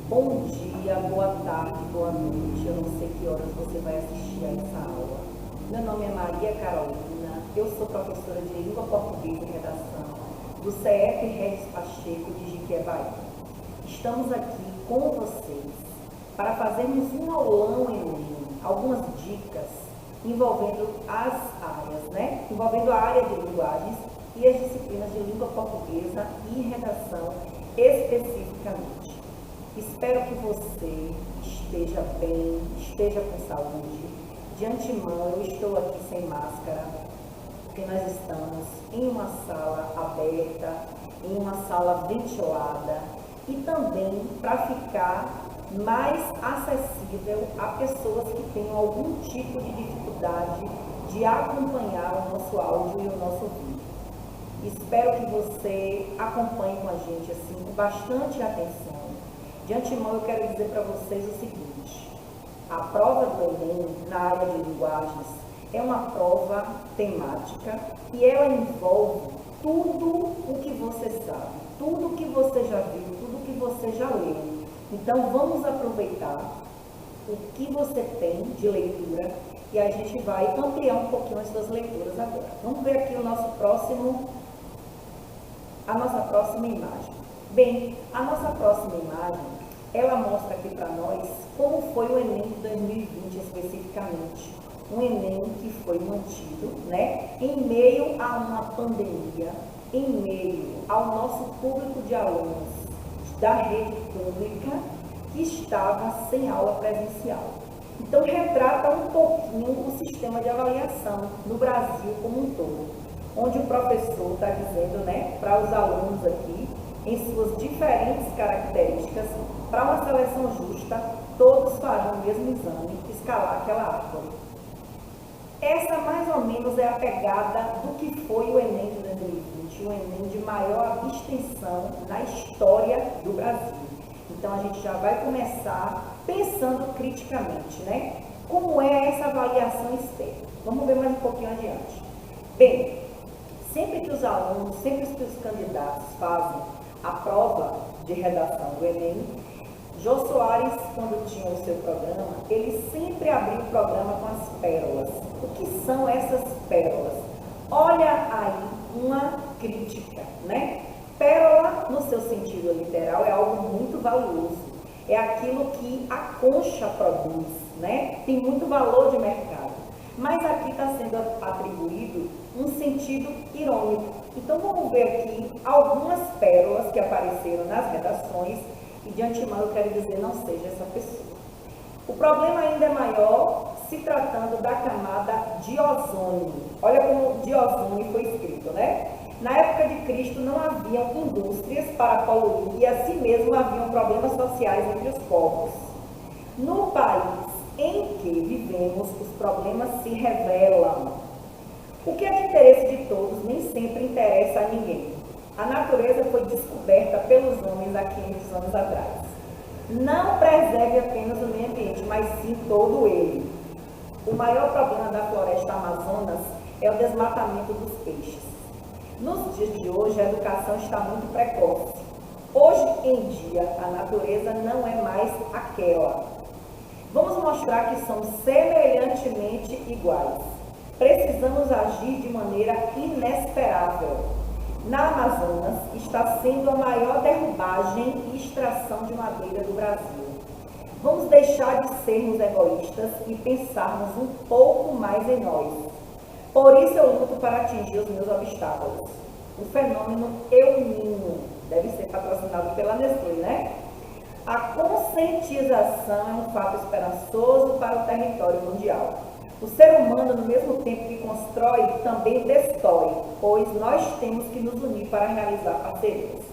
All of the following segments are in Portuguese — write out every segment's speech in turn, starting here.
Bom dia, boa tarde, boa noite. Eu não sei que horas você vai assistir a essa aula. Meu nome é Maria Carolina, eu sou professora de Língua Portuguesa e Redação do CF Regis Pacheco de Jiquié, Bahia. Estamos aqui com vocês para fazermos um aulão em Enem, algumas dicas envolvendo as áreas, Envolvendo a área de linguagens e as disciplinas de língua portuguesa e redação especificamente. Espero que você esteja bem, esteja com saúde. De antemão, eu estou aqui sem máscara, porque nós estamos em uma sala aberta, em uma sala ventilada e também para ficar mais acessível a pessoas que tenham algum tipo de dificuldade de acompanhar o nosso áudio e o nosso vídeo. Espero que você acompanhe com a gente assim, com bastante atenção. De antemão, eu quero dizer para vocês o seguinte: a prova do Enem na área de linguagens é uma prova temática e ela envolve tudo o que você sabe, tudo o que você já viu, tudo o que você já leu. Então, vamos aproveitar o que você tem de leitura e a gente vai ampliar um pouquinho as suas leituras agora. Vamos ver aqui a nossa próxima imagem. Bem, a nossa próxima imagem, ela mostra aqui para nós como foi o Enem de 2020 especificamente. Um Enem que foi mantido, em meio a uma pandemia, em meio ao nosso público de alunos da rede pública que estava sem aula presencial. Então, retrata um pouquinho o sistema de avaliação no Brasil como um todo, onde o professor está dizendo, para os alunos aqui, em suas diferentes características, para uma seleção justa, todos farão o mesmo exame, escalar aquela árvore. Essa, mais ou menos, é a pegada do que foi o Enem de 2020, o Enem de maior abstenção na história do Brasil. Então, a gente já vai começar pensando criticamente, Como é essa avaliação externa? Vamos ver mais um pouquinho adiante. Bem, sempre que os alunos, sempre que os candidatos fazem a prova de redação do Enem, Jô Soares, quando tinha o seu programa, ele sempre abriu o programa com as pérolas. O que são essas pérolas? Olha aí uma crítica, Pérola, no seu sentido literal, é algo muito valioso. É aquilo que a concha produz, Tem muito valor de mercado. Mas aqui está sendo atribuído um sentido irônico. Então, vamos ver aqui algumas pérolas que apareceram nas redações e, de antemão, eu quero dizer, não seja essa pessoa. O problema ainda é maior se tratando da camada de ozônio. Olha como de ozônio foi escrito, Na época de Cristo não haviam indústrias para poluir e assim mesmo haviam problemas sociais entre os povos. No país em que vivemos, os problemas se revelam. O que é de interesse de todos nem sempre interessa a ninguém. A natureza foi descoberta pelos homens há 500 anos atrás. Não preserve apenas o meio ambiente, mas sim todo ele. O maior problema da floresta Amazonas é o desmatamento dos peixes. Nos dias de hoje, a educação está muito precoce. Hoje em dia, a natureza não é mais aquela. Vamos mostrar que somos semelhantemente iguais. Precisamos agir de maneira inesperável. Na Amazonas, está sendo a maior derrubagem e extração de madeira do Brasil. Vamos deixar de sermos egoístas e pensarmos um pouco mais em nós. Por isso eu luto para atingir os meus obstáculos. O fenômeno El Niño deve ser patrocinado pela Nestlé, A conscientização é um fato esperançoso para o território mundial. O ser humano, no mesmo tempo que constrói, também destrói, pois nós temos que nos unir para realizar parcerias.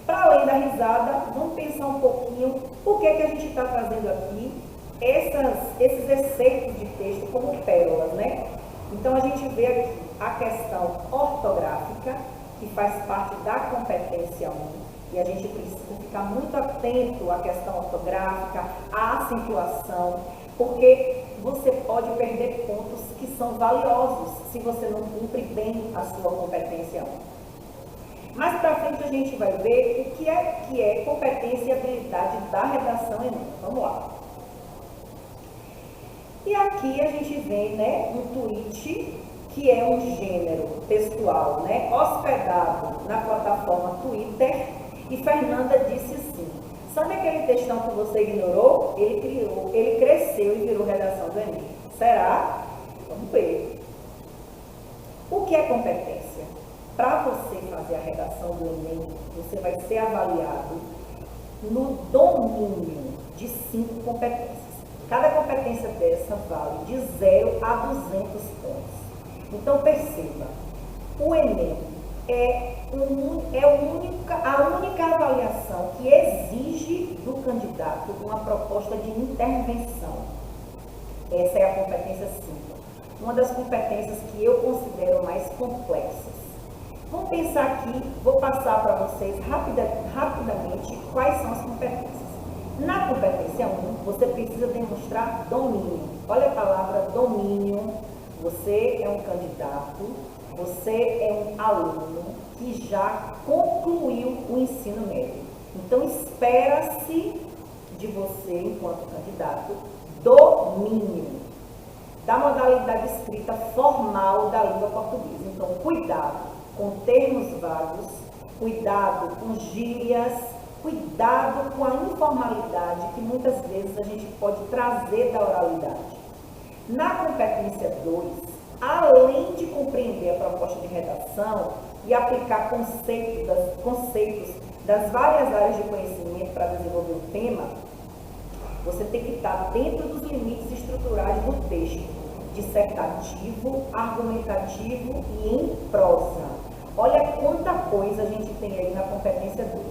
Para além da risada, vamos pensar um pouquinho por que a gente está trazendo aqui esses exceitos de texto como pérolas, Então, a gente vê aqui a questão ortográfica, que faz parte da competência 1, e a gente precisa ficar muito atento à questão ortográfica, à acentuação, porque você pode perder pontos que são valiosos se você não cumpre bem a sua competência 1. Mais para frente a gente vai ver o que é competência e habilidade da redação Enem. Vamos lá. E aqui a gente vê, né, um tweet que é um gênero textual, né, hospedado na plataforma Twitter, e Fernanda disse sim. Sabe aquele textão que você ignorou? Ele cresceu e virou redação do Enem. Será? Vamos ver. O que é competência? Para você fazer a redação do Enem, você vai ser avaliado no domínio de 5 competências. Cada competência dessa vale de 0 a 200 pontos. Então, perceba, o Enem é a única avaliação que exige do candidato uma proposta de intervenção. Essa é a competência 5. Uma das competências que eu considero mais complexas. Vamos pensar aqui, vou passar para vocês rapidamente quais são as competências. Na competência 1, você precisa demonstrar domínio. Olha a palavra domínio. Você é um candidato, você é um aluno que já concluiu o ensino médio. Então, espera-se de você, enquanto candidato, domínio da modalidade escrita formal da língua portuguesa. Então, cuidado com termos vagos, cuidado com gírias, cuidado com a informalidade que muitas vezes a gente pode trazer da oralidade. Na competência 2, além de compreender a proposta de redação e aplicar conceitos das várias áreas de conhecimento para desenvolver o tema, você tem que estar dentro dos limites estruturais do texto, dissertativo, argumentativo e em prosa. Olha quanta coisa a gente tem aí na competência 2.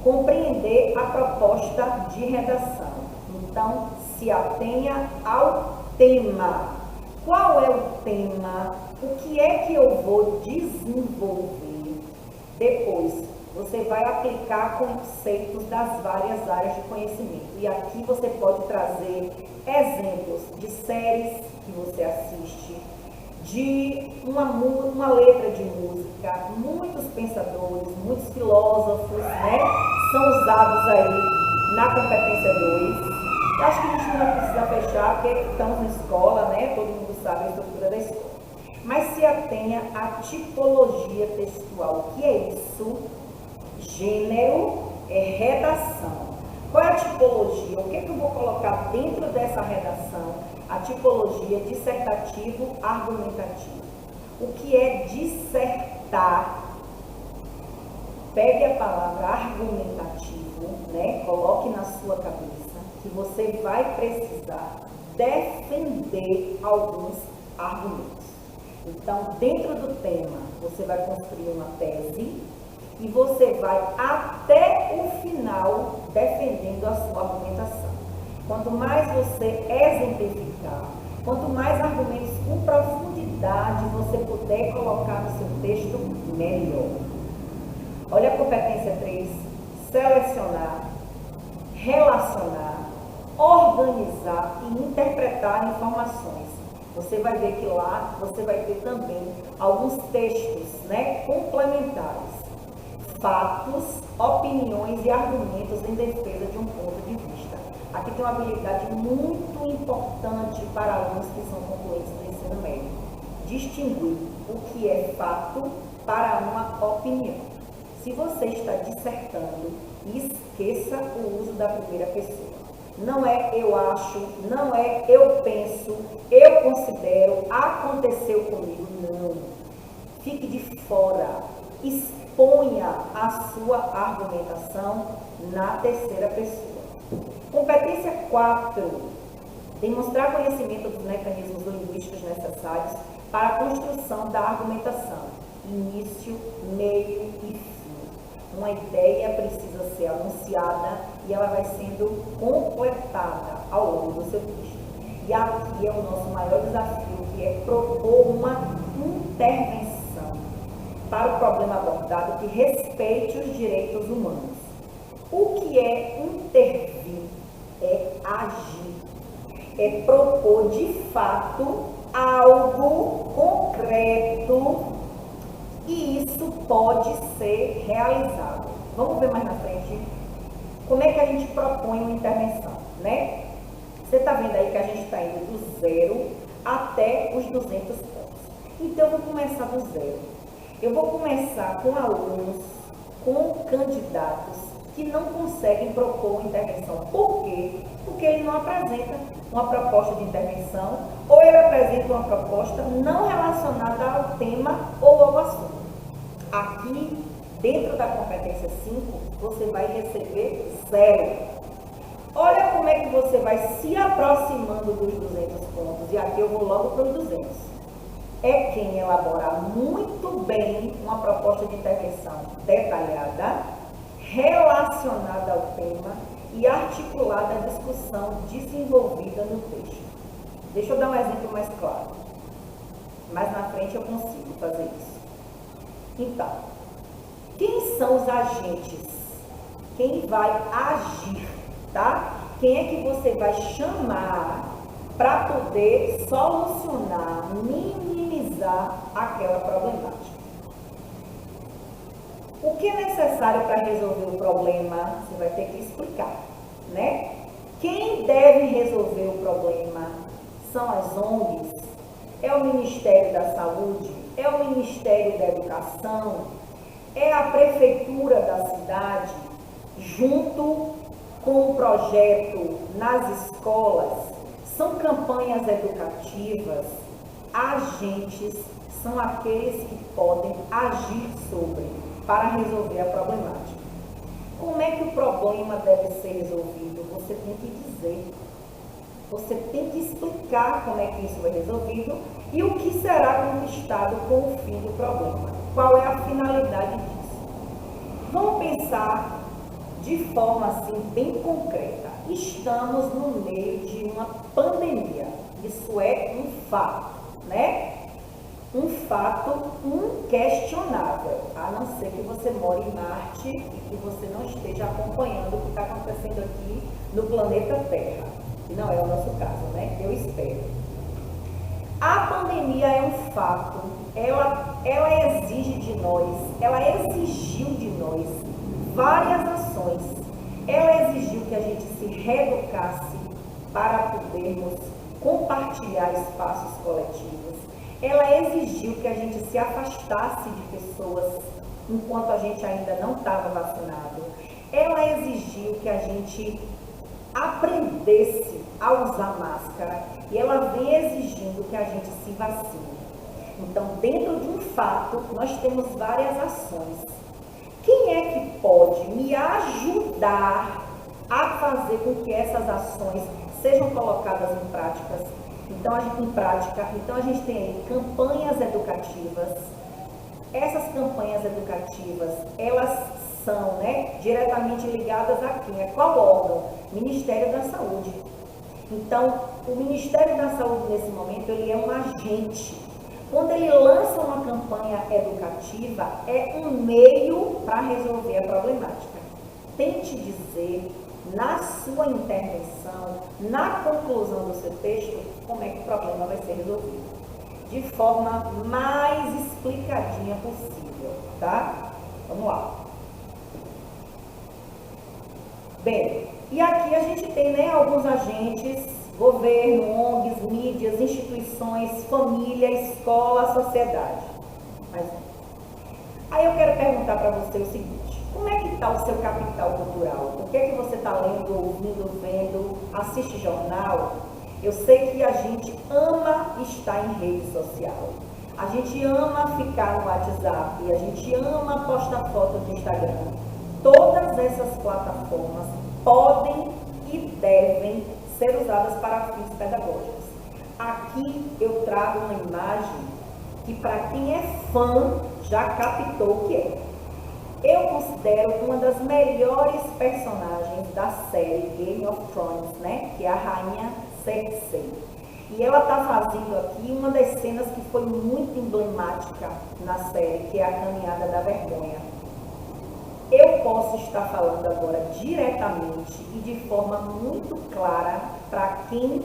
Compreender a proposta de redação. Então, se atenha ao tema. Qual é o tema? O que é que eu vou desenvolver? Depois, você vai aplicar conceitos das várias áreas de conhecimento. E aqui você pode trazer exemplos de séries que você assiste, de uma letra de música. Muitos pensadores, muitos filósofos, né, são usados aí na competência 2. Acho que a gente não vai precisar fechar, porque estamos na escola, né? Todo mundo sabe a estrutura da escola. Mas se atenha à tipologia textual. O que é isso? Gênero é redação. Qual é a tipologia? O que é que eu vou colocar dentro dessa redação? A tipologia dissertativo-argumentativo. O que é dissertar? Pegue a palavra argumentativo, né? Coloque na sua cabeça que você vai precisar defender alguns argumentos. Então, dentro do tema, você vai construir uma tese e você vai até o final defendendo a sua argumentação. Quanto mais você exemplificar, quanto mais argumentos com profundidade você puder colocar no seu texto, melhor. Olha a competência 3, selecionar, relacionar, organizar e interpretar informações. Você vai ver que lá você vai ter também alguns textos, né, complementares, fatos, opiniões e argumentos em defesa de um ponto de vista. Aqui tem uma habilidade muito importante para alunos que são concluintes do ensino médio. Distinguir o que é fato para uma opinião. Se você está dissertando, esqueça o uso da primeira pessoa. Não é eu acho, não é eu penso, eu considero, aconteceu comigo. Não. Fique de fora. Exponha a sua argumentação na terceira pessoa. Competência 4. Demonstrar conhecimento dos mecanismos linguísticos necessários para a construção da argumentação. Início, meio e fim. Uma ideia precisa ser anunciada e ela vai sendo completada ao longo do seu texto. E aqui é o nosso maior desafio, que é propor uma intervenção para o problema abordado que respeite os direitos humanos. O que é intervir? É agir. É propor de fato algo concreto E isso pode ser realizado. Vamos ver mais na frente como é que a gente propõe uma intervenção, né? Você está vendo aí que a gente está indo do 0 até os 200 pontos. Então, eu vou começar do 0. Eu vou começar com alunos, com candidatos que não conseguem propor uma intervenção. Por quê? Porque ele não apresenta uma proposta de intervenção ou ele apresenta uma proposta não relacionada ao tema ou ao assunto. Aqui, dentro da competência 5, você vai receber 0. Olha como é que você vai se aproximando dos 200 pontos. E aqui eu vou logo para os 200. É quem elaborar muito bem uma proposta de intervenção detalhada, relacionada ao tema e articulada à discussão desenvolvida no texto. Deixa eu dar um exemplo mais claro. Mais na frente eu consigo fazer isso. Então, quem são os agentes? Quem vai agir, tá? Quem é que você vai chamar para poder solucionar, minimizar aquela problemática? O que é necessário para resolver o problema, você vai ter que explicar, né? Quem deve resolver o problema são as ONGs, é o Ministério da Saúde, é o Ministério da Educação, é a Prefeitura da cidade, junto com o projeto nas escolas, são campanhas educativas, agentes são aqueles que podem agir sobre, para resolver a problemática. Como é que o problema deve ser resolvido? Você tem que dizer. Você tem que explicar como é que isso é resolvido e o que será conquistado com o fim do problema. Qual é a finalidade disso? Vamos pensar de forma assim bem concreta. Estamos no meio de uma pandemia. Isso é um fato, né? Um fato inquestionável, a não ser que você more em Marte e que você não esteja acompanhando o que está acontecendo aqui no planeta Terra. Que não é o nosso caso, né? Eu espero. A pandemia é um fato, ela exige de nós, ela exigiu de nós várias ações. Ela exigiu que a gente se reeducasse para podermos compartilhar espaços coletivos. Ela exigiu que a gente se afastasse de pessoas enquanto a gente ainda não estava vacinado. Ela exigiu que a gente aprendesse a usar máscara e ela vem exigindo que a gente se vacine. Então, dentro de um fato, nós temos várias ações. Quem é que pode me ajudar a fazer com que essas ações sejam colocadas em prática? Então, a gente tem aí campanhas educativas. Essas campanhas educativas, elas são, né, diretamente ligadas a quem? A qual órgão? Ministério da Saúde. Então, o Ministério da Saúde, nesse momento, ele é um agente. Quando ele lança uma campanha educativa, é um meio para resolver a problemática. Tente dizer, na sua intervenção, na conclusão do seu texto, como é que o problema vai ser resolvido. De forma mais explicadinha possível, tá? Vamos lá. Bem, e aqui a gente tem, né, alguns agentes, governo, ONGs, mídias, instituições, família, escola, sociedade. Aí eu quero perguntar para você o seguinte: como é que está o seu capital cultural? O que é que você está lendo, ouvindo, vendo, assiste jornal? Eu sei que a gente ama estar em rede social. A gente ama ficar no WhatsApp, a gente ama postar foto no Instagram. Todas essas plataformas podem e devem ser usadas para fins pedagógicos. Aqui eu trago uma imagem que, para quem é fã, já captou o que é. Eu considero uma das melhores personagens da série Game of Thrones, né? Que é a rainha Cersei. E ela está fazendo aqui uma das cenas que foi muito emblemática na série, que é a Caminhada da Vergonha. Eu posso estar falando agora diretamente e de forma muito clara para quem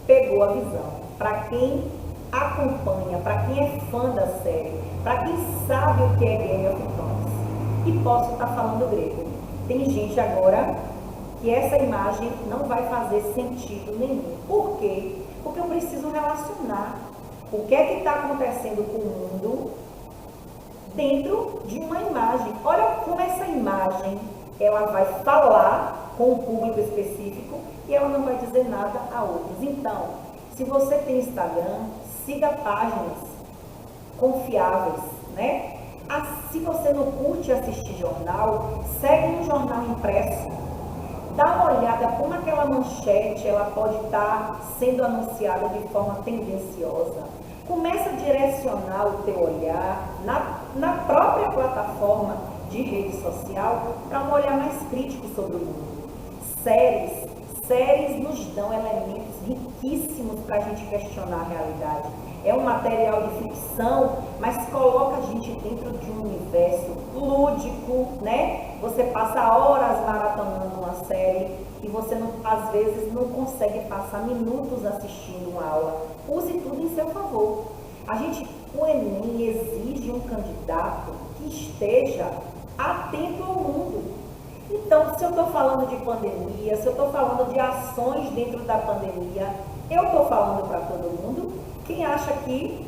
pegou a visão, para quem acompanha, para quem é fã da série, para quem sabe o que é Game of Thrones, e posso estar falando grego. Tem gente agora que essa imagem não vai fazer sentido nenhum. Por quê? Porque eu preciso relacionar o que é que está acontecendo com o mundo dentro de uma imagem. Olha como essa imagem, ela vai falar com um público específico e ela não vai dizer nada a outros. Então, se você tem Instagram, siga páginas confiáveis, né? Se você não curte assistir jornal, segue um jornal impresso. Dá uma olhada como aquela manchete ela pode estar sendo anunciada de forma tendenciosa. Começa a direcionar o teu olhar na própria plataforma de rede social para um olhar mais crítico sobre o mundo. Séries nos dão elementos riquíssimos para a gente questionar a realidade. É um material de ficção, mas coloca a gente dentro de um universo lúdico, né? Você passa horas maratonando uma série e você, às vezes, não consegue passar minutos assistindo uma aula. Use tudo em seu favor. O Enem exige um candidato que esteja atento ao mundo. Então, se eu estou falando de pandemia, se eu estou falando de ações dentro da pandemia, eu estou falando para todo mundo. Quem acha que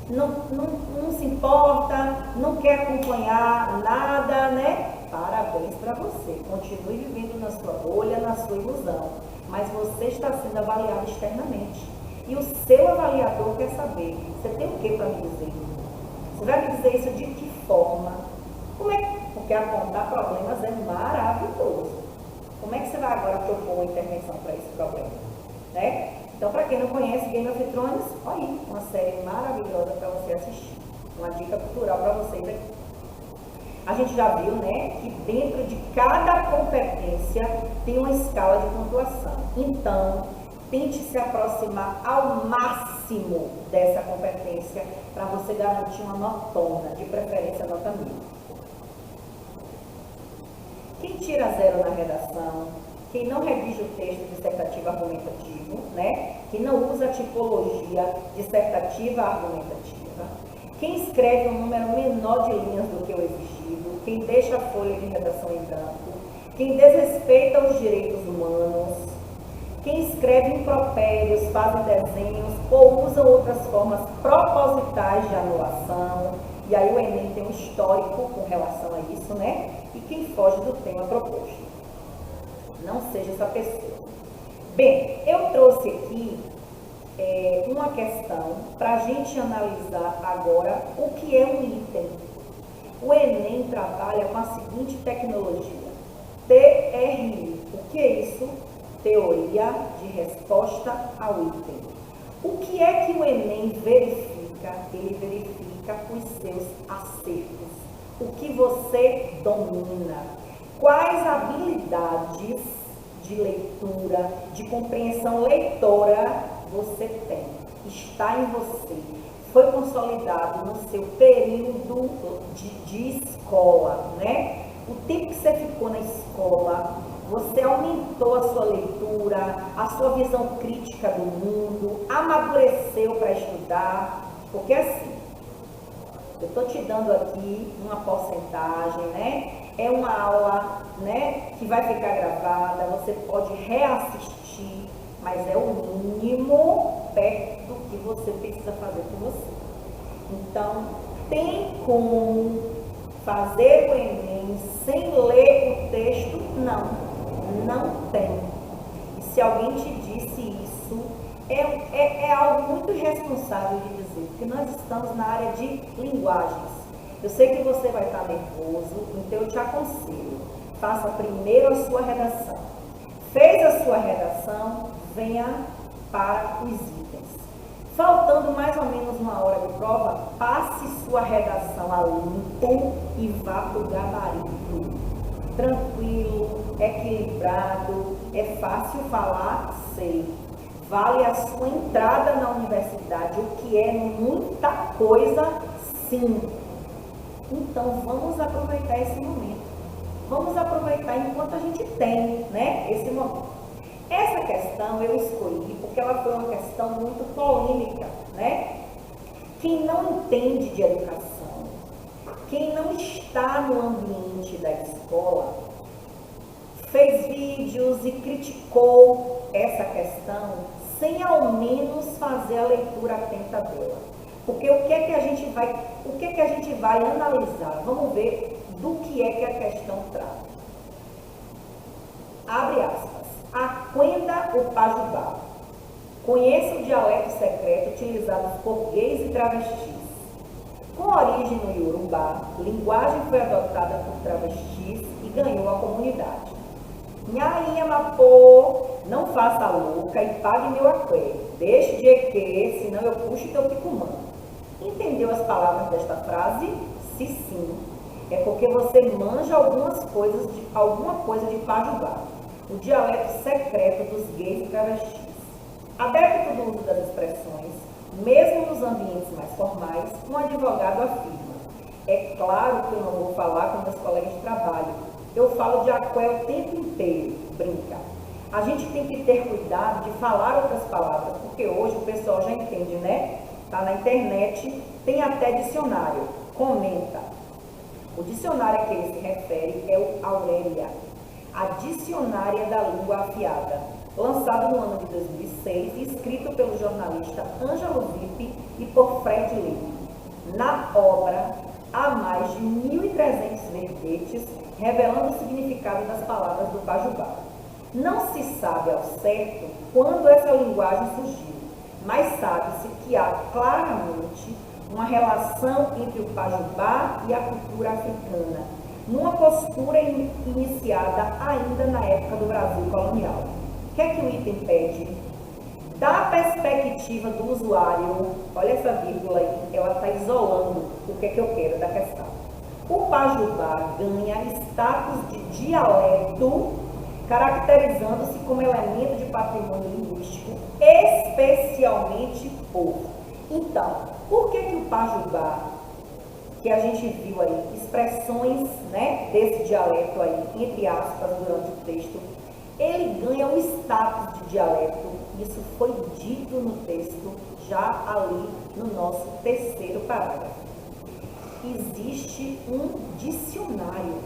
não se importa, não quer acompanhar nada, né? Parabéns para você. Continue vivendo na sua bolha, na sua ilusão. Mas você está sendo avaliado externamente. E o seu avaliador quer saber, você tem o que para me dizer? Você vai me dizer isso de que forma? Porque apontar problemas é maravilhoso. Como é que você vai agora propor uma intervenção para esse problema? Né? Então, para quem não conhece Game of Thrones, olha aí, uma série maravilhosa para você assistir. Uma dica cultural para vocês aqui. A gente já viu, né, que dentro de cada competência tem uma escala de pontuação. Então, tente se aproximar ao máximo dessa competência para você garantir uma notona, de preferência nota 1000. Quem tira 0 na redação, quem não redige o texto dissertativo argumentativo, né? Que não usa a tipologia dissertativa argumentativa, quem escreve um número menor de linhas do que o exigido, quem deixa a folha de redação em branco, quem desrespeita os direitos humanos, quem escreve impropérios, faz desenhos ou usa outras formas propositais de anulação, e aí o Enem tem um histórico com relação a isso, né? E quem foge do tema proposto. Não seja essa pessoa. Bem, eu trouxe aqui uma questão para a gente analisar agora o que é um item. O Enem trabalha com a seguinte tecnologia, TRI. O que é isso? Teoria de resposta ao item. O que é que o Enem verifica? Ele verifica os seus acertos. O que você domina. Quais habilidades de leitura, de compreensão leitora você tem? Está em você. Foi consolidado no seu período de escola, né? O tempo que você ficou na escola, você aumentou a sua leitura, a sua visão crítica do mundo, amadureceu para estudar, porque assim, eu estou te dando aqui uma porcentagem, né? É uma aula, né, que vai ficar gravada, você pode reassistir, mas é o mínimo perto do que você precisa fazer por você. Então, tem como fazer o Enem sem ler o texto? Não tem. E se alguém te disse isso, é algo muito irresponsável de dizer, porque nós estamos na área de linguagens. Eu sei que você vai estar nervoso, então eu te aconselho, faça primeiro a sua redação. Fez a sua redação, venha para os itens. Faltando mais ou menos uma hora de prova, passe sua redação a limpo e vá para o gabarito. Tranquilo, equilibrado, é fácil falar, sei. Vale a sua entrada na universidade, o que é muita coisa, sim. Então, vamos aproveitar esse momento. Vamos aproveitar enquanto a gente tem, né, esse momento. Essa questão eu escolhi porque ela foi uma questão muito polêmica, né? Quem não entende de educação, quem não está no ambiente da escola, fez vídeos e criticou essa questão sem ao menos fazer a leitura atenta dela. Porque o que é que a gente vai analisar? Vamos ver do que é que a questão trata. Abre aspas. Aquenda o Pajubá. Conheça o dialeto secreto utilizado por gays e travestis. Com origem no Iorubá, linguagem foi adotada por travestis e ganhou a comunidade. Nhainha Mapô, não faça a louca e pague meu aqué. Deixe de eque, senão eu puxo teu picumã. Entendeu as palavras desta frase? Se sim, é porque você manja alguma coisa de Pajubá, o dialeto secreto dos gays e travestis. Adepto do uso das expressões, mesmo nos ambientes mais formais, um advogado afirma: é claro que eu não vou falar com meus colegas de trabalho, eu falo de aqué o tempo inteiro, brinca. A gente tem que ter cuidado de falar outras palavras, porque hoje o pessoal já entende, né? Tá na internet, tem até dicionário, comenta. O dicionário a que ele se refere é o Aurélia, a Dicionária da Língua Afiada, lançado no ano de 2006 e escrito pelo jornalista Ângelo Vippe e por Fred Leme. Na obra, há mais de 1.300 verbetes revelando o significado das palavras do Pajubá. Não se sabe ao certo quando essa linguagem surgiu, mas sabe-se que há claramente uma relação entre o Pajubá e a cultura africana, numa postura iniciada ainda na época do Brasil colonial. O que é que o item pede? Da perspectiva do usuário, olha essa vírgula aí, ela está isolando o que é que eu quero da questão. O Pajubá ganha status de dialeto, caracterizando-se como elemento de patrimônio linguístico, especialmente povo. Então, por que o Pajubá, que a gente viu aí, expressões, né, desse dialeto aí, entre aspas, durante o texto, ele ganha o status de dialeto? Isso foi dito no texto, já ali no nosso terceiro parágrafo. Existe um dicionário.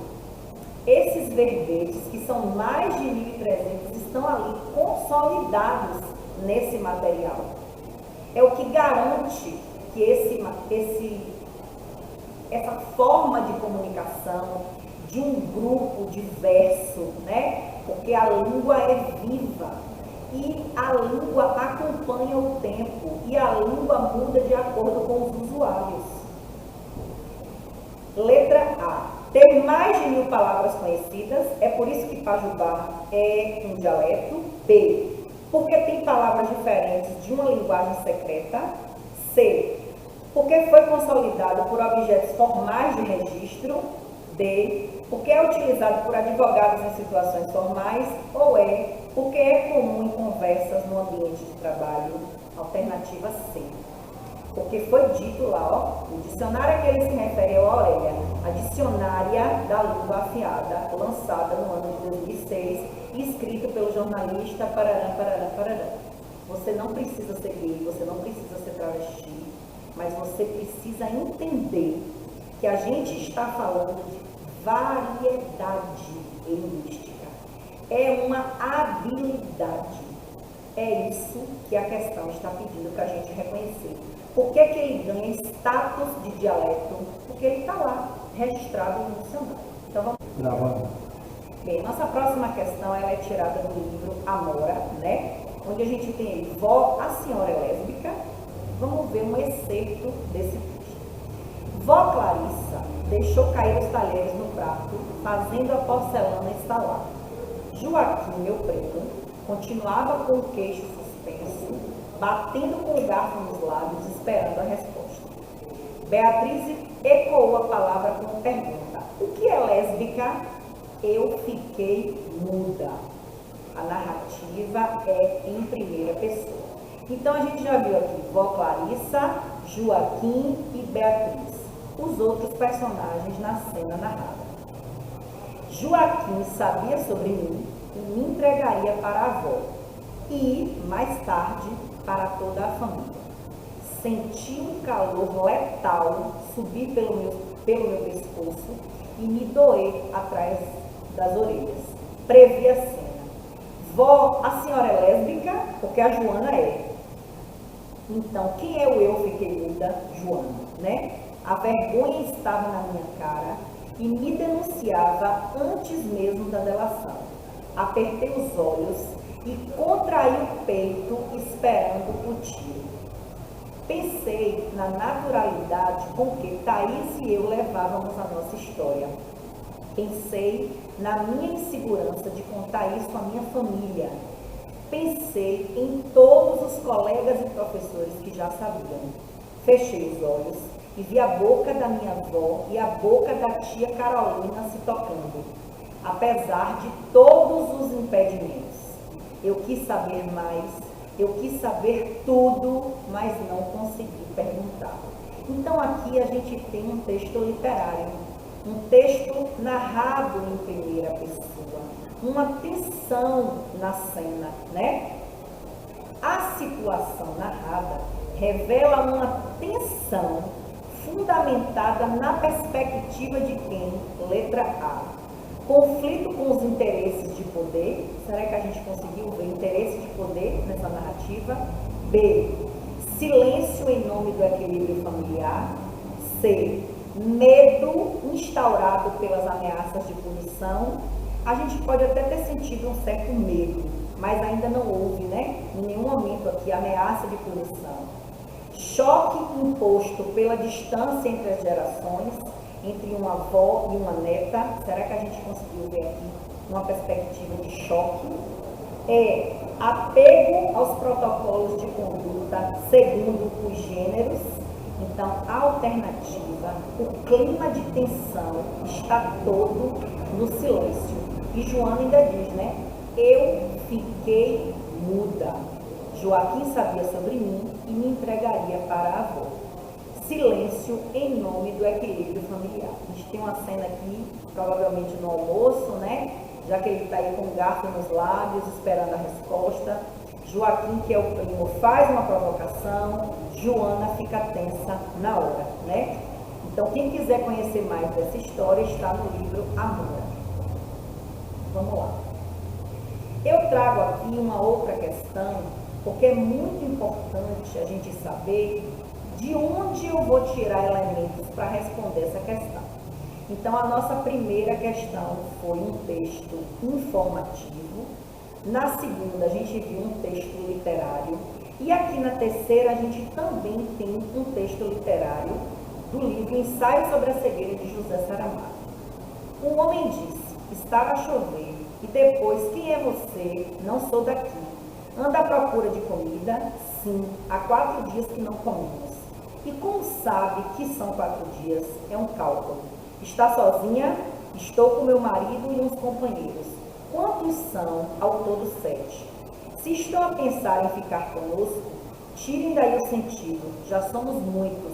Esses verbetes, que são mais de 1.300, estão ali consolidados nesse material. É o que garante que essa forma de comunicação de um grupo diverso, né? Porque a língua é viva e a língua acompanha o tempo e a língua muda de acordo com os usuários. Letra A. Ter mais de 1.000 palavras conhecidas, é por isso que Pajubá é um dialeto. B. Porque tem palavras diferentes de uma linguagem secreta. C. Porque foi consolidado por objetos formais de registro. D. Porque é utilizado por advogados em situações formais. Ou E. Porque é comum em conversas no ambiente de trabalho. Alternativa C. Porque foi dito lá, ó, o dicionário a que ele se refere é o Aurélia, a Dicionária da Língua Afiada, lançada no ano de 2006 e escrito pelo jornalista Parará. Você não precisa ser gay, você não precisa ser travesti, mas você precisa entender que a gente está falando de variedade linguística. É uma habilidade. É isso que a questão está pedindo para a gente reconhecer. Por que ele ganha status de dialeto? Porque ele está lá, registrado no dicionário. Então vamos. Gravando. Bem, nossa próxima questão ela é tirada do livro Amora, né? Onde a gente tem aí, Vó, a senhora é lésbica. Vamos ver um excerto desse texto. Vó Clarissa deixou cair os talheres no prato, fazendo a porcelana estalar. Joaquim, meu primo, continuava com o queixo suspenso, batendo com o garfo nos lábios, esperando a resposta. Beatriz ecoou a palavra com uma pergunta. O que é lésbica? Eu fiquei muda. A narrativa é em primeira pessoa. Então, a gente já viu aqui Vó Clarissa, Joaquim e Beatriz, os outros personagens na cena narrada. Joaquim sabia sobre mim e me entregaria para a avó e, mais tarde, para toda a família. Senti um calor letal subir pelo meu pescoço e me doer atrás das orelhas. Previ a cena. Vó, a senhora é lésbica? Porque a Joana é. Então, quem é o eu? Fiquei muda, Joana, né? A vergonha estava na minha cara e me denunciava antes mesmo da delação. Apertei os olhos e contraí o peito esperando o tiro. Pensei na naturalidade com que Thaís e eu levávamos a nossa história. Pensei na minha insegurança de contar isso à minha família. Pensei em todos os colegas e professores que já sabiam. Fechei os olhos e vi a boca da minha avó e a boca da tia Carolina se tocando, apesar de todos os impedimentos. Eu quis saber mais, eu quis saber tudo, mas não consegui perguntar. Então aqui a gente tem um texto literário, um texto narrado em primeira pessoa, uma tensão na cena, né? A situação narrada revela uma tensão fundamentada na perspectiva de quem? Letra A. Conflito com os interesses de poder. Será que a gente conseguiu ver interesse de poder nessa narrativa? B. Silêncio em nome do equilíbrio familiar. C. Medo instaurado pelas ameaças de punição. A gente pode até ter sentido um certo medo, mas ainda não houve, né? Em nenhum momento aqui ameaça de punição. Choque imposto pela distância entre as gerações, entre uma avó e uma neta. Será que a gente conseguiu ver aqui uma perspectiva de choque? É apego aos protocolos de conduta segundo os gêneros. Então, a alternativa, o clima de tensão está todo no silêncio. E Joana ainda diz, né? Eu fiquei muda. Joaquim sabia sobre mim e me entregaria para a avó. Silêncio em nome do equilíbrio familiar. A gente tem uma cena aqui, provavelmente no almoço, né? Já que ele está aí com o garfo nos lábios, esperando a resposta. Joaquim, que é o primo, faz uma provocação, Joana fica tensa na hora, né? Então, quem quiser conhecer mais dessa história, está no livro Amor. Vamos lá. Eu trago aqui uma outra questão, porque é muito importante a gente saber de onde eu vou tirar elementos para responder essa questão. Então, a nossa primeira questão foi um texto informativo. Na segunda, a gente viu um texto literário. E aqui na terceira, a gente também tem um texto literário do livro Ensaio sobre a Cegueira, de José Saramago. O homem disse: estava a chover, e depois: quem é você? Não sou daqui. Anda à procura de comida? Sim, há 4 dias que não comemos. E como sabe que são 4 dias? É um cálculo. Está sozinha? Estou com meu marido e uns companheiros. Quantos são? Ao todo 7. Se estão a pensar em ficar conosco, tirem daí o sentido. Já somos muitos.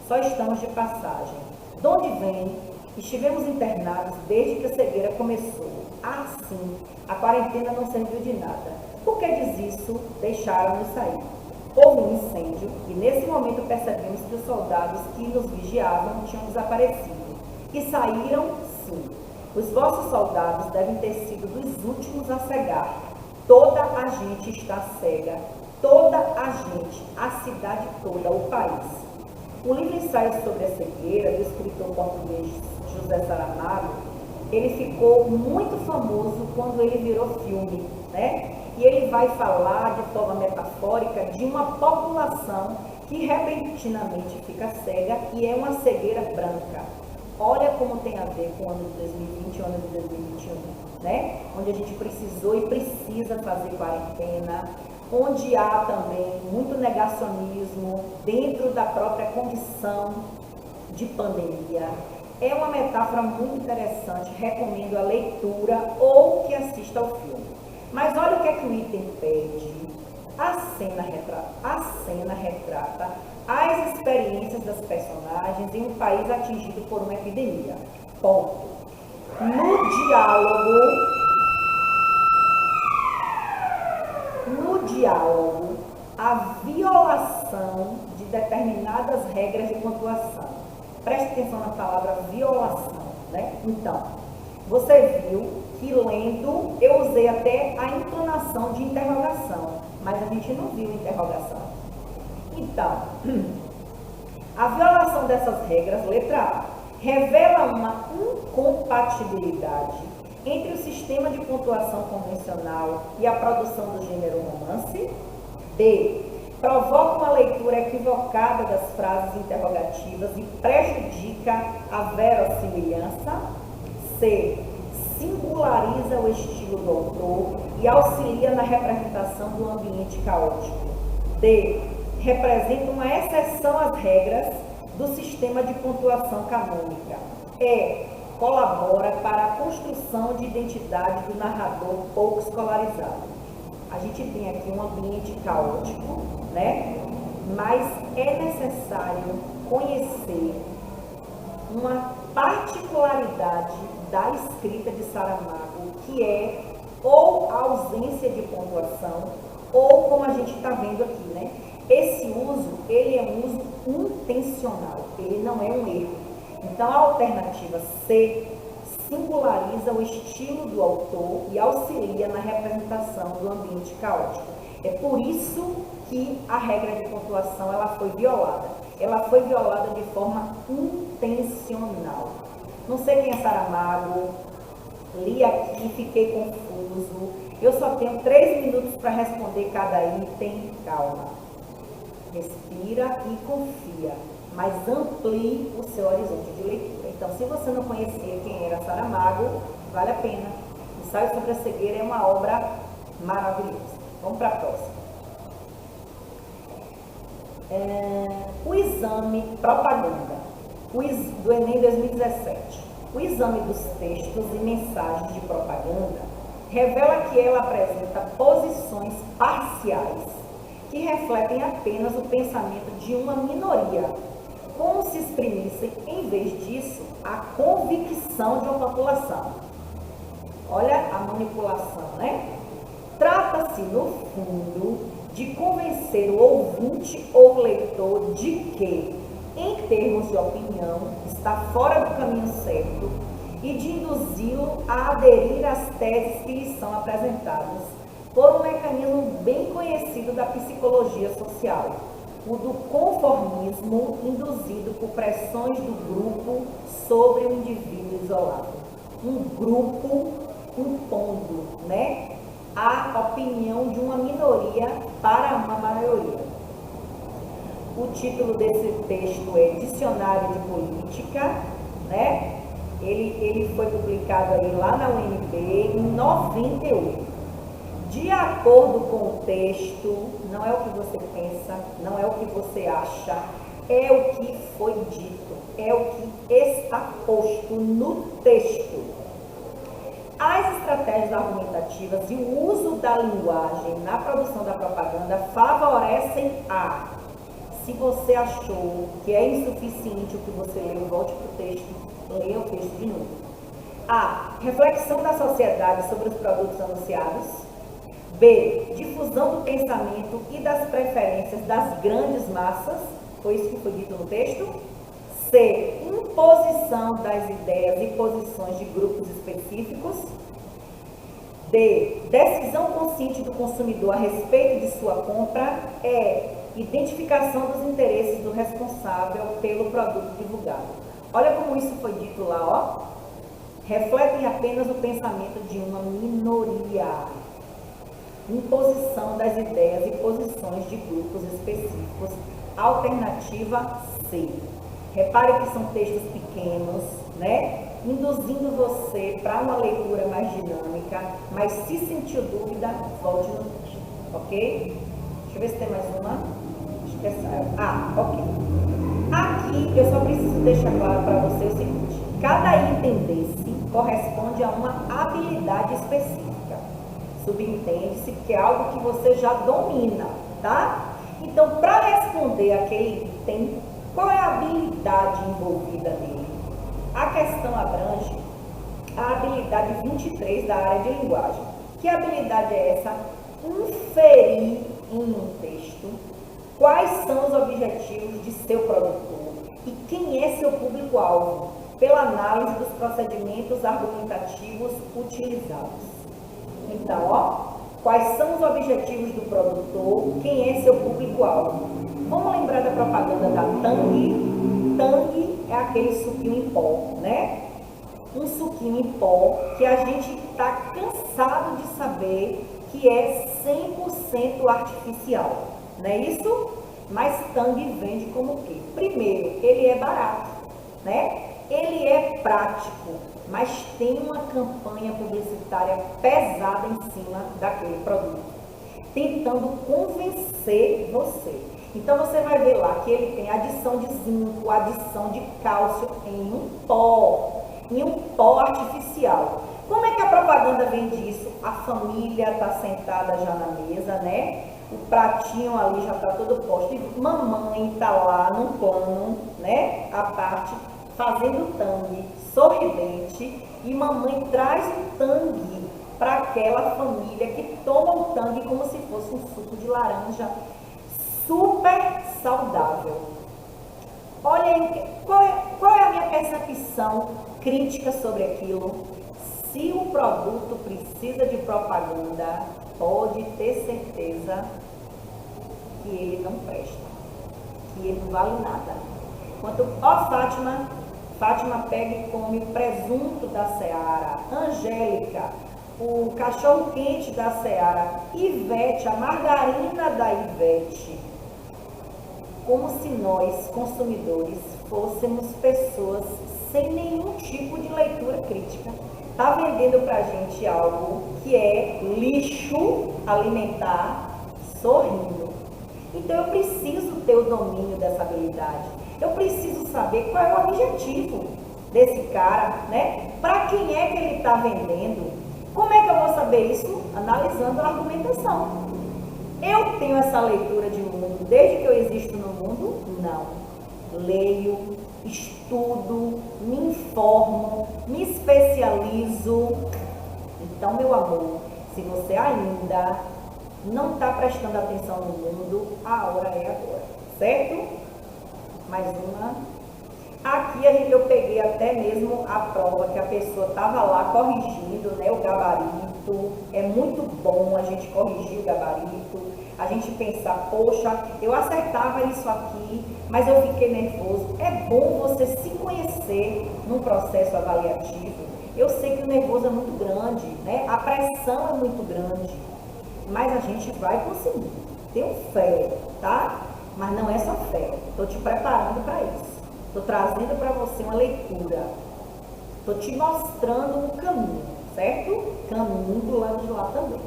Só estamos de passagem. De onde vem? Estivemos internados desde que a cegueira começou. Ah, sim, a quarentena não serviu de nada. Por que diz isso? Deixaram-nos sair. Houve um incêndio e nesse momento percebemos que os soldados que nos vigiavam tinham desaparecido. E saíram, sim. Os vossos soldados devem ter sido dos últimos a cegar. Toda a gente está cega. Toda a gente, a cidade toda, o país. O livro Ensaio sobre a Cegueira, do escritor português José Saramago, ele ficou muito famoso quando ele virou filme, né? E ele vai falar de forma metafórica de uma população que repentinamente fica cega e é uma cegueira branca. Olha como tem a ver com o ano de 2020 e o ano de 2021, né? Onde a gente precisou e precisa fazer quarentena, onde há também muito negacionismo dentro da própria condição de pandemia. É uma metáfora muito interessante, recomendo a leitura ou que assista ao filme. Mas olha o que é que o item pede. A cena retrata as experiências das personagens em um país atingido por uma epidemia. Ponto. No diálogo, a violação de determinadas regras de pontuação. Preste atenção na palavra violação, né? Então, você viu que lendo eu usei até a entonação de interrogação, mas a gente não viu interrogação. Então, a violação dessas regras, letra A, revela uma incompatibilidade entre o sistema de pontuação convencional e a produção do gênero romance. B, provoca uma leitura equivocada das frases interrogativas e prejudica a verossimilhança. C, singulariza o estilo do autor e auxilia na representação do ambiente caótico. D, representa uma exceção às regras do sistema de pontuação canônica. E, colabora para a construção de identidade do narrador pouco escolarizado. A gente tem aqui um ambiente caótico, né? Mas é necessário conhecer uma particularidade da escrita de Saramago, que é ou a ausência de pontuação, ou como a gente está vendo aqui, né? Esse uso, ele é um uso intencional, ele não é um erro. Então, a alternativa C singulariza o estilo do autor e auxilia na representação do ambiente caótico. É por isso que a regra de pontuação ela foi violada. Ela foi violada de forma intencional. Não sei quem é Saramago, li aqui, fiquei confuso. Eu só tenho 3 minutos para responder cada item. Calma. Respira e confia, mas amplie o seu horizonte de leitura. Então, se você não conhecia quem era Saramago, vale a pena. O Ensaio sobre a Cegueira é uma obra maravilhosa. Vamos para a próxima. O exame propaganda, do Enem 2017. O exame dos textos e mensagens de propaganda revela que ela apresenta posições parciais que refletem apenas o pensamento de uma minoria, como se exprimissem, em vez disso, a convicção de uma população. Olha a manipulação, né? Trata-se, no fundo, de convencer o ouvinte ou leitor de que, em termos de opinião, está fora do caminho certo e de induzi-lo a aderir às teses que lhe são apresentadas por um mecanismo bem conhecido da psicologia social, o do conformismo induzido por pressões do grupo sobre um indivíduo isolado. Um grupo impondo, né, a opinião de uma minoria para uma maioria. O título desse texto é Dicionário de Política, né? Ele foi publicado aí lá na UNB em 98. De acordo com o texto, não é o que você pensa, não é o que você acha, é o que foi dito, é o que está posto no texto. As estratégias argumentativas e o uso da linguagem na produção da propaganda favorecem a... Se você achou que é insuficiente o que você leu, volte para o texto, leia o texto de novo. A. Reflexão da sociedade sobre os produtos anunciados. B. Difusão do pensamento e das preferências das grandes massas. Foi isso que foi dito no texto. C. Imposição das ideias e posições de grupos específicos. D. Decisão consciente do consumidor a respeito de sua compra. E. Identificação dos interesses do responsável pelo produto divulgado. Olha como isso foi dito lá, ó. Refletem apenas o pensamento de uma minoria. Imposição das ideias e posições de grupos específicos. Alternativa C. Repare que são textos pequenos, né? Induzindo você para uma leitura mais dinâmica, mas se sentir dúvida, volte no texto, ok? Deixa eu ver se tem mais uma. Acho que essa. Ok. Aqui eu só preciso deixar claro para você o seguinte: cada item desse corresponde a uma habilidade específica. Subentende-se que é algo que você já domina, tá? Então, para responder aquele item, qual é a habilidade envolvida nele? A questão abrange a habilidade 23 da área de linguagem. Que habilidade é essa? Inferir em um texto quais são os objetivos objetivos de seu produtor e quem é seu público-alvo, pela análise dos procedimentos argumentativos utilizados. Então, quais são os objetivos do produtor, quem é seu público-alvo? Vamos lembrar da propaganda da Tang? Tang é aquele suquinho em pó, né? Um suquinho em pó que a gente está cansado de saber que é 100% artificial, não é isso? Mas Tang vende como o quê? Primeiro, ele é barato, né? Ele é prático, mas tem uma campanha publicitária pesada em cima daquele produto, tentando convencer você. Então você vai ver lá que ele tem adição de zinco, adição de cálcio em um pó artificial. Como é que a propaganda vende isso? A família está sentada já na mesa, né? O pratinho ali já está todo posto e mamãe está lá num plano, né? A parte fazendo tangue, sorridente, e mamãe traz o tangue para aquela família que toma o tangue como se fosse um suco de laranja super saudável. Olha aí, qual é a minha percepção crítica sobre aquilo? Se o produto precisa de propaganda, pode ter certeza que ele não presta, que ele não vale nada. Quanto, Fátima pega e come presunto da Seara, Angélica, o cachorro-quente da Seara, Ivete, a margarina da Ivete. Como se nós, consumidores, fôssemos pessoas sem nenhum tipo de leitura crítica. Está vendendo para a gente algo que é lixo alimentar, sorrindo. Então eu preciso ter o domínio dessa habilidade. Eu preciso saber qual é o objetivo desse cara, né? Para quem é que ele está vendendo? Como é que eu vou saber isso? Analisando a argumentação. Eu tenho essa leitura de mundo desde que eu existo no mundo? Não. Leio, estudo, me informo, me especializo. Então, meu amor, se você ainda não está prestando atenção no mundo, a hora é agora, certo? Mais uma. Aqui eu peguei até mesmo a prova que a pessoa estava lá corrigindo, né, o gabarito. É muito bom a gente corrigir o gabarito, a gente pensar, poxa, eu acertava isso aqui, mas eu fiquei nervoso. É bom você se conhecer num processo avaliativo. Eu sei que o nervoso é muito grande, né? A pressão é muito grande, mas a gente vai conseguir. Tenho fé, tá? Mas não é só fé. Estou te preparando para isso. Estou trazendo para você uma leitura. Estou te mostrando o caminho, certo? Caminho do lado de lá também.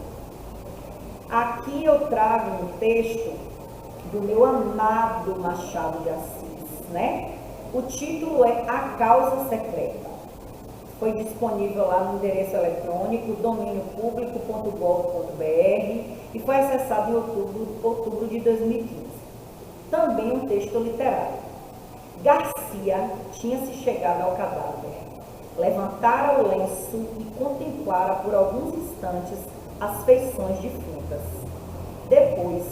Aqui eu trago um texto do meu amado Machado de Assis, né? O título é A Causa Secreta. Foi disponível lá no endereço eletrônico domíniopublico.gov.br e foi acessado em outubro de 2015. Também um texto literário. Garcia tinha se chegado ao cadáver, levantara o lenço e contemplara por alguns instantes as feições difuntas. Depois,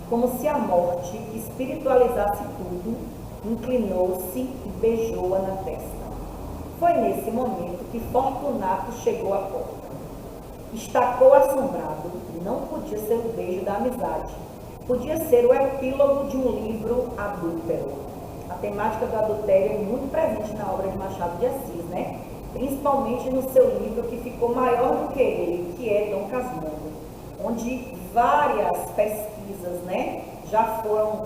como se a morte espiritualizasse tudo, inclinou-se e beijou-a na testa. Foi nesse momento que Fortunato chegou à porta. Estacou assombrado, não podia ser o beijo da amizade. Podia ser o epílogo de um livro adúltero. A temática do adultério é muito presente na obra de Machado de Assis, né? Principalmente no seu livro que ficou maior do que ele, que é Dom Casmurro, onde várias pesquisas, né, já foram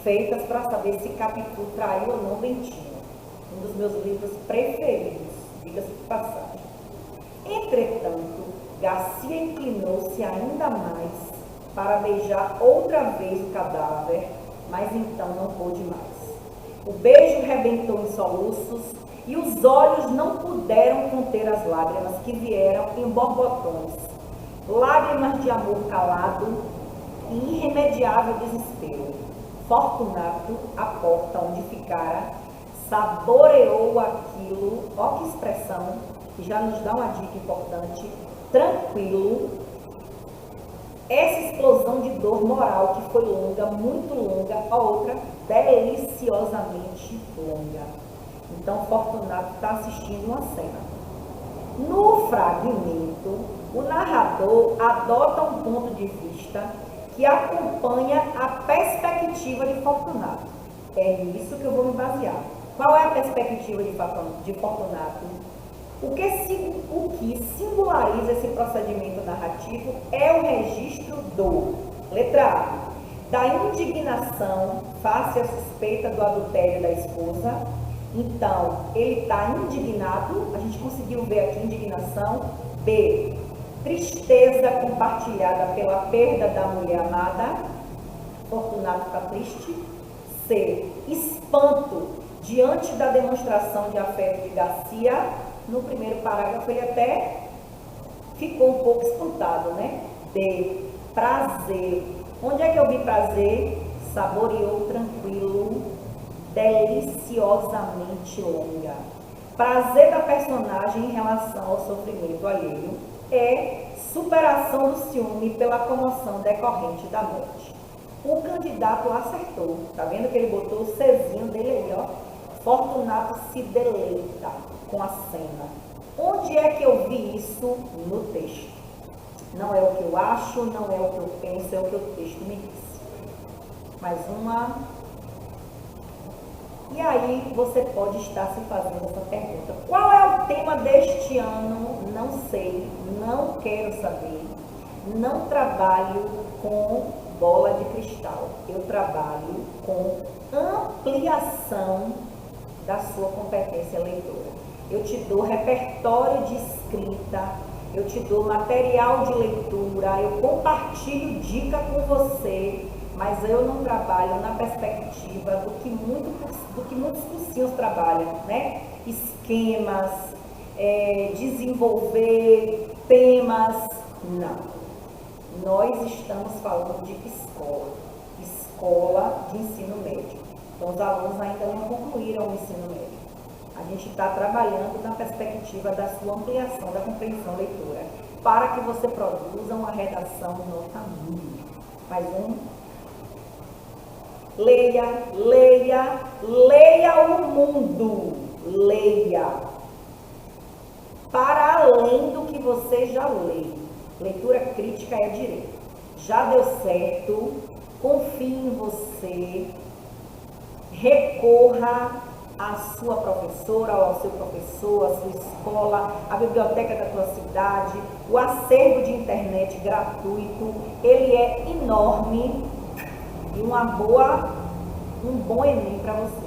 feitas para saber se Capitu traiu ou não Bentinho. Um dos meus livros preferidos, diga-se de passagem. Entretanto, Garcia inclinou-se ainda mais para beijar outra vez o cadáver, mas então não pôde mais. O beijo rebentou em soluços e os olhos não puderam conter as lágrimas que vieram em borbotões, lágrimas de amor calado e irremediável desespero. Fortunato, à porta onde ficara, saboreou aquilo, ó que expressão, que já nos dá uma dica importante, tranquilo, essa explosão de dor moral que foi longa, muito longa, a outra deliciosamente longa. Então, Fortunato está assistindo uma cena. No fragmento, o narrador adota um ponto de vista que acompanha a perspectiva de Fortunato. É nisso que eu vou me basear. Qual é a perspectiva de Fortunato? O que singulariza esse procedimento narrativo é o registro letra A, da indignação face à suspeita do adultério da esposa. Então, ele está indignado, a gente conseguiu ver aqui indignação. B, tristeza compartilhada pela perda da mulher amada. Fortunato está triste. C, espanto diante da demonstração de afeto de Garcia. No primeiro parágrafo ele até ficou um pouco espantado, né? D, prazer. Onde é que eu vi prazer? Saboreou tranquilo, deliciosamente longa. Prazer da personagem em relação ao sofrimento alheio é superação do ciúme pela comoção decorrente da morte. O candidato acertou. Tá vendo que ele botou o Czinho dele aí, ó? Fortunato se deleita com a cena. Onde é que eu vi isso? No texto. Não é o que eu acho, não é o que eu penso, é o que o texto me diz. Mais uma. E aí você pode estar se fazendo essa pergunta. Qual é o tema deste ano? Não sei, não quero saber. Não trabalho com bola de cristal. Eu trabalho com ampliação da sua competência leitora. Eu te dou repertório de escrita, eu te dou material de leitura, eu compartilho dica com você, mas eu não trabalho na perspectiva do que muitos cursinhos trabalham, né? Esquemas, desenvolver temas, não. Nós estamos falando de escola de ensino médio. Então, os alunos ainda não concluíram o ensino médio. A gente está trabalhando na perspectiva da sua ampliação da compreensão leitora, para que você produza uma redação nota 1000. Mais um. Leia, leia, leia o mundo. Leia. Para além do que você já lê. Leitura crítica é direito. Já deu certo. Confie em você. Recorra à sua professora, ao seu professor, à sua escola, à biblioteca da tua cidade, o acervo de internet gratuito, ele é enorme e um bom Enem para você.